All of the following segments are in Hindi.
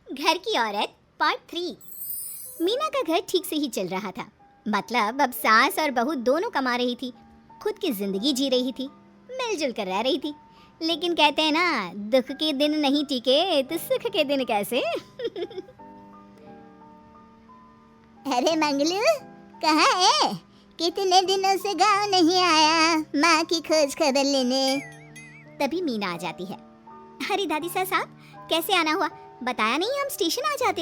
घर की औरत पार्ट 3। मीना का घर ठीक से ही चल रहा था। मतलब अब सास और बहू दोनों कमा रही थी, खुद की जिंदगी जी रही थी, मिलजुल कर रह रही थी। लेकिन कहते हैं ना, दुख के दिन नहीं टिके तो सुख के दिन कैसे। अरे मंगलू, कहाँ है? कितने दिनों से गांव नहीं आया माँ की खोज खबर लेने। तभी मीना आ जाती है। अरे दादी साहब, कैसे आना हुआ? बताया नहीं हम स्टेशन आ जाते।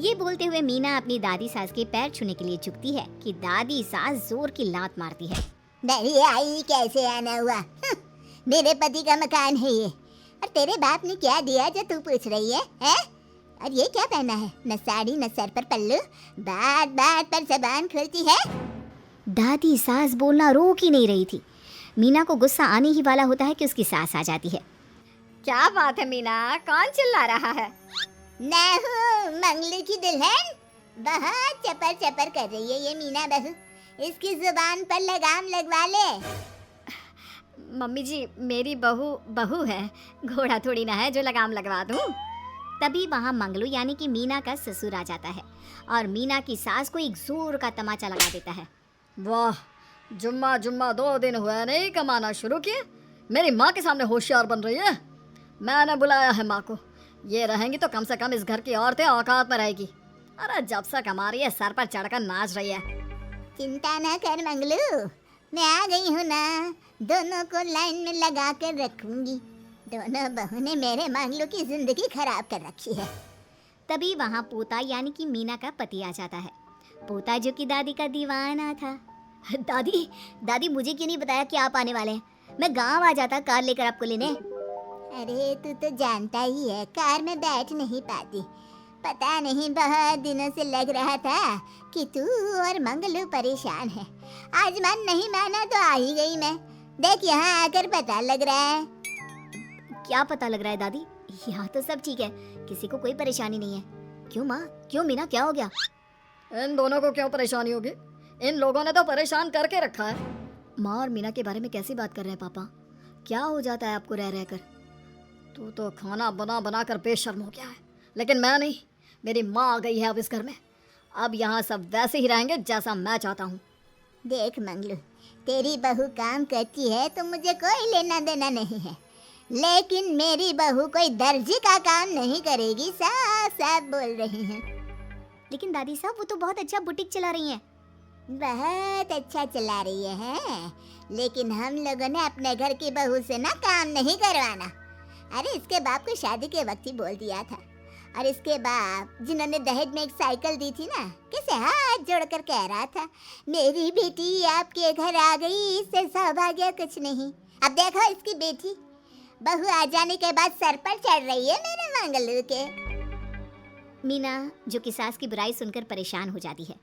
ये बोलते हुए मीना अपनी दादी सास के पैर छूने के लिए झुकती है कि दादी सास जोर की लात मारती है। नहीं आई, कैसे आना हुआ? मेरे पति का मकान है ये। और तेरे बाप ने क्या दिया जो तू पूछ रही है, हैं? और ये क्या पहना है? न साड़ी न सर पर पल्लू, बात बात पर जबान खोलती है। दादी सास बोलना रोक ही नहीं रही थी। मीना को गुस्सा आने ही वाला होता है कि उसकी सास आ जाती है। क्या बात है मीना, कौन चिल्ला रहा है? मैं हूँ मंगलू की दुल्हन। बहुत चपर चपर कर रही है ये मीना बहू। इसकी जुबान पर लगाम लगवा ले। मम्मी जी, मेरी बहू है, घोड़ा थोड़ी ना है जो लगाम लगवा दूं। तभी वहाँ मंगलू यानी कि मीना का ससुर आ जाता है और मीना की सास को एक जोर का तमाचा लगा देता है। वाह, जुम्मा 2 दिन हुए नहीं कमाना शुरू किए, मेरी माँ के सामने होशियार बन रही है। मैंने बुलाया है माँ को, ये रहेंगी तो कम से कम इस घर की औरतें औकात में रहेगी। अरे जब से कमा रही है सर पर चढ़कर नाच रही है। चिंता ना कर मंगलू, मैं आ गई हूँ ना। दोनों को लाइन में लगा कर रखूंगी। दोनों बहू ने मेरे मंगलू की जिंदगी खराब कर रखी है। तभी वहाँ पोता यानी कि मीना का पति आ जाता है। पोता जो कि दादी का दीवाना था। दादी मुझे क्यों नहीं बताया कि आप आने वाले हैं? मैं गांव आ जाता कार लेकर आपको लेने। अरे तू तो जानता ही है, कार में बैठ नहीं पाती। पता नहीं बहुत दिनों से लग रहा था कि तू और मंगलू परेशान है। आज मन नहीं माना तो आ ही गई मैं। देख यहाँ आकर पता लग रहा है। क्या पता लग रहा है दादी? यहाँ तो सब ठीक है, किसी को कोई परेशानी नहीं है। क्यों माँ, क्यों मीना, क्या हो गया? इन दोनों को क्यों परेशानी होगी? इन लोगों ने तो परेशान करके रखा है। माँ और मीना के बारे में कैसी बात कर रहे हैं पापा? क्या हो जाता है आपको रह रहकर? तू तो खाना बना बना कर बेशर्म हो गया है, लेकिन मैं नहीं। मेरी माँ आ गई है अब इस घर में। अब यहाँ सब वैसे ही रहेंगे जैसा मैं चाहता हूँ। देख मंगलू, तेरी बहू काम करती है तो मुझे कोई लेना देना नहीं है, लेकिन मेरी बहू कोई दर्जी का काम नहीं करेगी। साफ साफ बोल रही हैं। लेकिन दादी साहब, वो तो बहुत अच्छा बुटीक चला रही हैं। बहुत अच्छा चला रही है, लेकिन हम लोगों ने अपने घर की बहू से ना काम नहीं करवाना। अरे इसके बाप को शादी के वक्त ही बोल दिया था। और इसके बाप जिन्होंने दहेज में एक साइकिल दी थी ना, कैसे हाथ जोड़कर कह रहा था, मेरी बेटी आपके घर आ गई, इससे सौभाग्य कुछ नहीं। अब देखो इसकी बेटी, बहू आ जाने के बाद सर पर चढ़ रही है मेरे मंगलू के। मीना जो कि सास की बुराई सुनकर परेशान हो जाती है।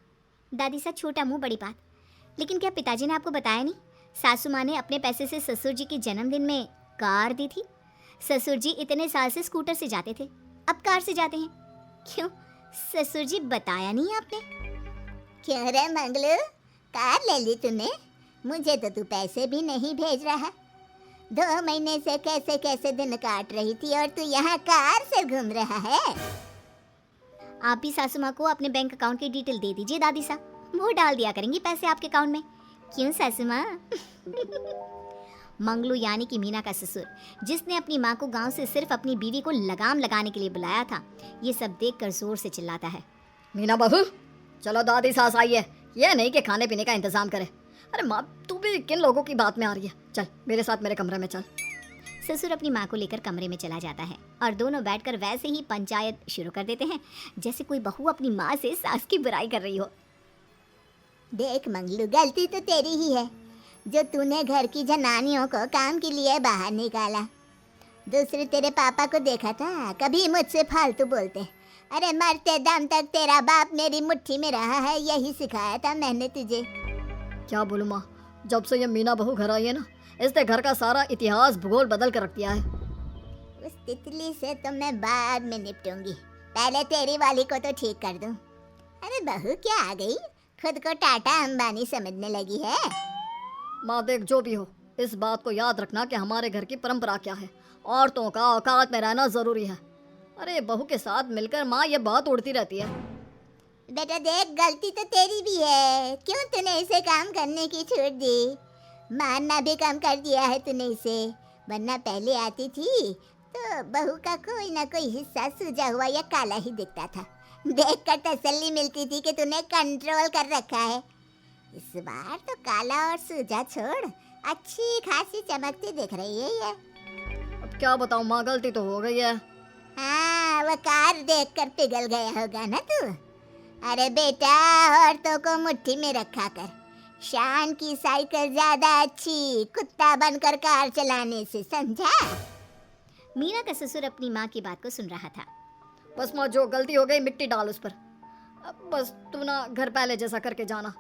दादी साहब, छोटा मुंह बड़ी बात। लेकिन क्या पिताजी ने आपको बताया नहीं? सासू माँ ने अपने पैसे से ससुर जी के जन्मदिन में कार दी थी। ससुर जी इतने साल से स्कूटर से जाते थे, अब कार से जाते हैं। क्यों ससुर जी, बताया नहीं आपने? क्यों रे मंगलू, कार ले ली तूने? मुझे तो तू पैसे भी नहीं भेज रहा। 2 महीने से कैसे कैसे दिन काट रही थी और तू यहाँ कार से घूम रहा है। आप भी सासू माँ को अपने बैंक अकाउंट की डिटेल दे दीजिए दादी साहब, वो डाल दिया करेंगी पैसे आपके अकाउंट में। क्यों सासू माँ? मंगलू यानी कि मीना का ससुर, जिसने अपनी माँ को गांव से सिर्फ अपनी बीवी को लगाम लगाने के लिए बुलाया था, ये सब देखकर जोर से चिल्लाता है। मीना बहू, चलो दादी सास आई है, ये नहीं कि खाने पीने का इंतजाम करे। अरे माँ, तू भी किन लोगों की बात में आ रही है? चल मेरे साथ मेरे कमरे में चल। ससुर अपनी माँ को लेकर कमरे में चला जाता है और दोनों बैठकर वैसे ही पंचायत शुरू कर देते हैं, जैसे कोई बहू अपनी माँ से सास की बुराई कर रही हो। देख मंगलू, गलती तो तेरी ही है जो तूने घर की जनानियों को काम के लिए बाहर निकाला। दूसरे तेरे पापा को देखा था, कभी मुझसे फालतू बोलते। अरे मरते दम तक तेरा बाप मेरी मुट्ठी में रहा है, यही सिखाया था मैंने तुझे। क्या बोलूं माँ, जब से ये मीना बहू घर आई है ना, इसने घर का सारा इतिहास भूगोल बदल कर रख दिया है। उस तितली से तो मैं बाद में निपटूंगी, पहले तेरी वाली को तो ठीक कर दूं। अरे बहू क्या आ गई, खुद को टाटा अंबानी समझने लगी है। माँ देख, जो भी हो, इस बात को याद रखना कि हमारे घर की परंपरा क्या है। औरतों का औकात में रहना जरूरी है। अरे बहू के साथ मिलकर माँ ये बात उड़ती रहती है। बेटा देख, गलती तो तेरी भी है। क्यों तूने इसे काम करने की छूट दी? मारना भी कम कर दिया है तूने इसे, वरना पहले आती थी तो बहू का कोई ना कोई हिस्सा सूजा हुआ या काला ही दिखता था। देखकर तसल्ली मिलती थी कि तूने कंट्रोल कर रखा है। इस बार तो काला और सूजा छोड़, अच्छी खासी चमकती दिख रही है ये। अब क्या बताऊँ माँ, गलती तो हो गई है। हाँ, वो कार देखकर पिघल गया होगा ना तू। अरे बेटा, औरतों को मुट्ठी में रखा कर। शान की साइकिल ज्यादा अच्छी कुत्ता बनकर कार चलाने से, समझा? मीना का ससुर अपनी माँ की बात को सुन रहा था। बस माँ, जो गलती हो गई मिट्टी डाल उस पर। अब बस तू ना घर पहले जैसा करके जाना।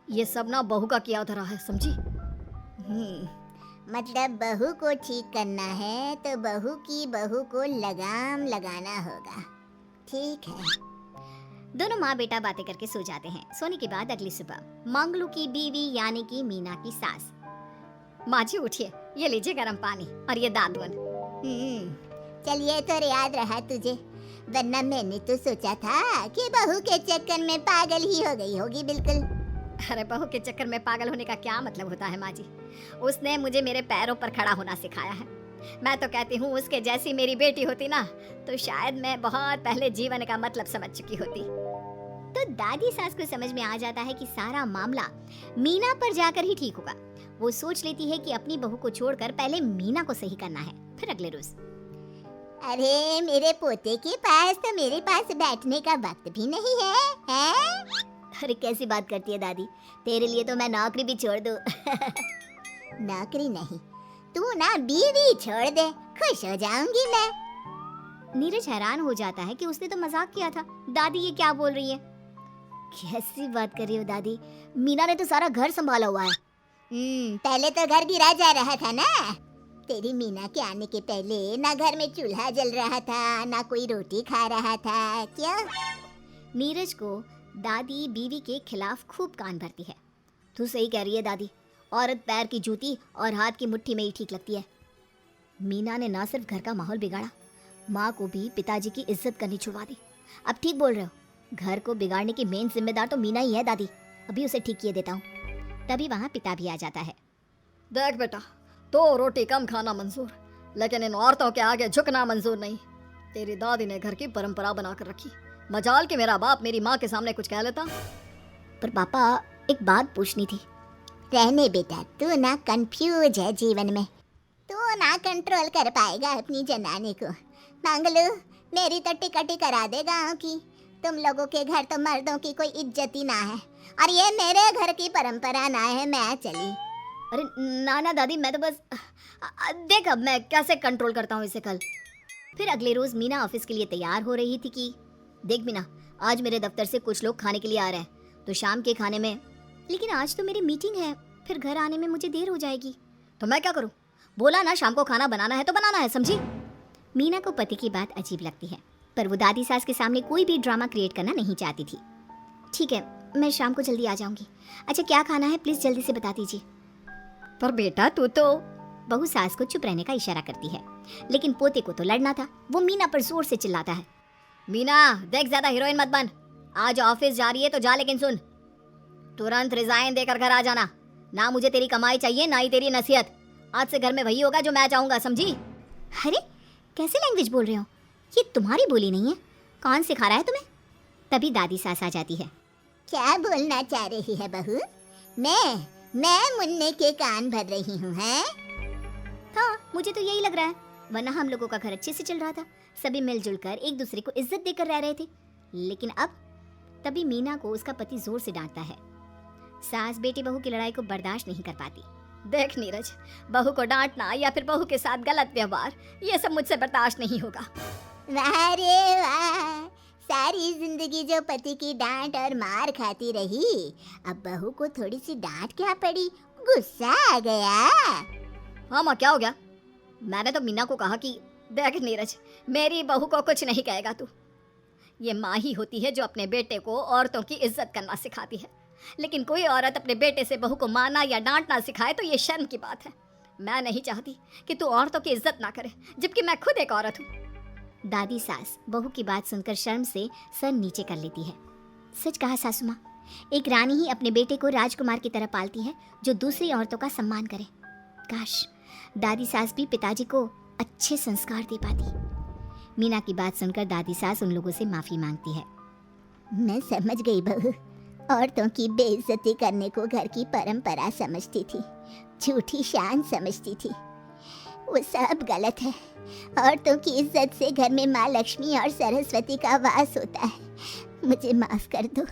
ये सब ना बहू का किया धरा है, समझी? मतलब बहू को ठीक करना है तो बहू को लगाम लगाना होगा। ठीक है। दोनों माँ बेटा बातें करके सो जाते हैं। सोने के बाद अगली सुबह मंगलू की बीवी यानी कि मीना की सास, माँ जी उठिए, ये लीजिए गर्म पानी और ये दादुन। चल ये तो याद रहा तुझे, वरना मैंने तो सोचा था कि बहू के चक्कर में पागल ही हो गई होगी बिल्कुल। अरे बहू के चक्कर में पागल होने का क्या मतलब होता है माँ जी? उसने मुझे मेरे पैरों पर खड़ा होना सिखाया है। मैं तो कहती हूँ उसके जैसी मेरी बेटी होती ना तो शायद मैं बहुत पहले जीवन का मतलब समझ चुकी होती। तो दादी सास को समझ में आ जाता है कि सारा मामला मीना पर जाकर ही ठीक होगा। वो सोच लेती है कि अपनी बहू को छोड़कर पहले मीना को सही करना है। फिर अगले रोज, अरे मेरे पोते के पास तो मेरे पास बैठने का वक्त भी नहीं है, हैं? अरे कैसी बात करती है दादी, तेरे लिए तो मैं नौकरी भी छोड़ दूं। नौकरी नहीं, तू ना बीवी छोड़ दे, खुश हो जाऊंगी मैं। नीरज हैरान हो जाता है कि उसने तो मजाक किया था। दादी ये क्या बोल रही है? कैसी बात कर रही हो दादी? मीना ने तो सारा घर संभाला हुआ है। पहले तो घर गिरा जा रहा था ना। तेरी मीना के आने के पहले ना घर में चूल्हा जल रहा था, ना कोई रोटी खा रहा था। क्यों? नीरज को दादी बीवी के खिलाफ खूब कान भरती है। तू सही कह रही है दादी, औरत पैर की जूती और हाथ की मुट्ठी में ही ठीक लगती है। मीना ने ना सिर्फ घर का माहौल बिगाड़ा, माँ को भी पिताजी की इज्जत करनी छुड़वा दी। अब ठीक बोल रहे हो, घर को बिगाड़ने की मेन जिम्मेदार तो मीना ही है दादी। अभी उसे ठीक किए देता हूँ। तभी वहाँ पिता भी आ जाता है। देख बेटा, तो रोटी कम खाना मंजूर, लेकिन इन औरतों के आगे झुकना मंजूर नहीं। तेरी दादी ने घर की परंपरा बनाकर रखी। मजाल कि मेरा बाप मेरी माँ के सामने कुछ कह लेता। पर पापा एक बात पूछनी थी। रहने बेटा, तू ना कंफ्यूज है जीवन में, तू ना कंट्रोल कर पाएगा अपनी जनानी को। मंगलू, मेरी तो टिकट ही करा दे गाँव की। तुम लोगों के घर तो मर्दों की कोई इज्जत ही ना है, और ये मेरे घर की परंपरा ना है। मैं चली। अरे ना दादी, मैं तो बस देख अब मैं कैसे कंट्रोल करता हूँ इसे कल। फिर अगले रोज मीना ऑफिस के लिए तैयार हो रही थी कि देख मीना, आज मेरे दफ्तर से कुछ लोग खाने के लिए आ रहे हैं, तो शाम के खाने में, लेकिन आज तो मेरी मीटिंग है, फिर घर आने में मुझे देर हो जाएगी। तो मैं क्या करूँ? बोला ना शाम को खाना बनाना है तो बनाना है, समझी? मीना को पति की बात अजीब लगती है, पर वो दादी सास के सामने कोई भी ड्रामा क्रिएट करना नहीं चाहती थी। ठीक है, मैं शाम को जल्दी आ जाऊंगी। अच्छा क्या खाना है प्लीज जल्दी से बता दीजिए। पर बेटा तू तो, बहू सास को चुप रहने का इशारा करती है, लेकिन पोते को तो लड़ना था। वो मीना पर जोर से चिल्लाता है, मीना देख ज्यादा हीरोइन मत बन। आज ऑफिस जा रही है तो जा, लेकिन सुन, तुरंत रिजाइन देकर घर आ जाना। ना मुझे तेरी कमाई चाहिए ना ही तेरी नसीहत। आज से घर में वही होगा जो मैं चाहूंगा, समझी? अरे कैसे लैंग्वेज बोल रहे हो? ये तुम्हारी बोली नहीं है, कौन सिखा रहा है तुम्हें? तभी दादी सास आ जाती है। क्या बोलना चाह रही है बहू? मैं मुन्ने के कान भर रही हूँ, हैं? हाँ, मुझे तो यही लग रहा है, वरना हम लोगों का घर अच्छे से चल रहा था, सभी मिलजुल कर एक दूसरे को इज्जत देकर रह रहे थे। लेकिन अब तभी मीना को उसका पति जोर से डांटता है। सास बेटी बहू की लड़ाई को बर्दाश्त नहीं कर पाती। देख नीरज, बहू को डांटना या फिर बहू के साथ गलत व्यवहार, ये सब मुझसे बर्दाश्त नहीं होगा। वाह रे वाह, सारी जिंदगी जो पति की डांट और मार खाती रही, अब बहू को थोड़ी सी डांट क्या पड़ी, गुस्सा आ गया। हाँ माँ, क्या हो गया? मैंने तो मीना को कहा कि देख नीरज, मेरी बहू को कुछ नहीं कहेगा तू। ये माँ ही होती है जो अपने बेटे को औरतों की इज्जत करना सिखाती है, लेकिन कोई औरत अपने बेटे से बहू को मारना या डांटना सिखाए तो ये शर्म की बात है। मैं नहीं चाहती कि तू औरतों की इज्जत ना करे, जबकि मैं खुद एक औरत हूँ। दादी सास बहू की बात सुनकर शर्म से सर नीचे कर लेती है। सच कहा सासू माँ, एक रानी ही अपने बेटे को राजकुमार की तरह पालती है जो दूसरी औरतों का सम्मान करे। काश दादी सास भी पिताजी को अच्छे संस्कार दे पाती। मीना की बात सुनकर दादी सास उन लोगों से माफी मांगती है। मैं समझ गई बहू, औरतों की बेइज्जती करने को घर की परंपरा समझती थी, झूठी शान समझती थी। वो सब गलत है। औरतों की इज्जत से घर में माँ लक्ष्मी और सरस्वती का वास होता है। मुझे माफ कर दो।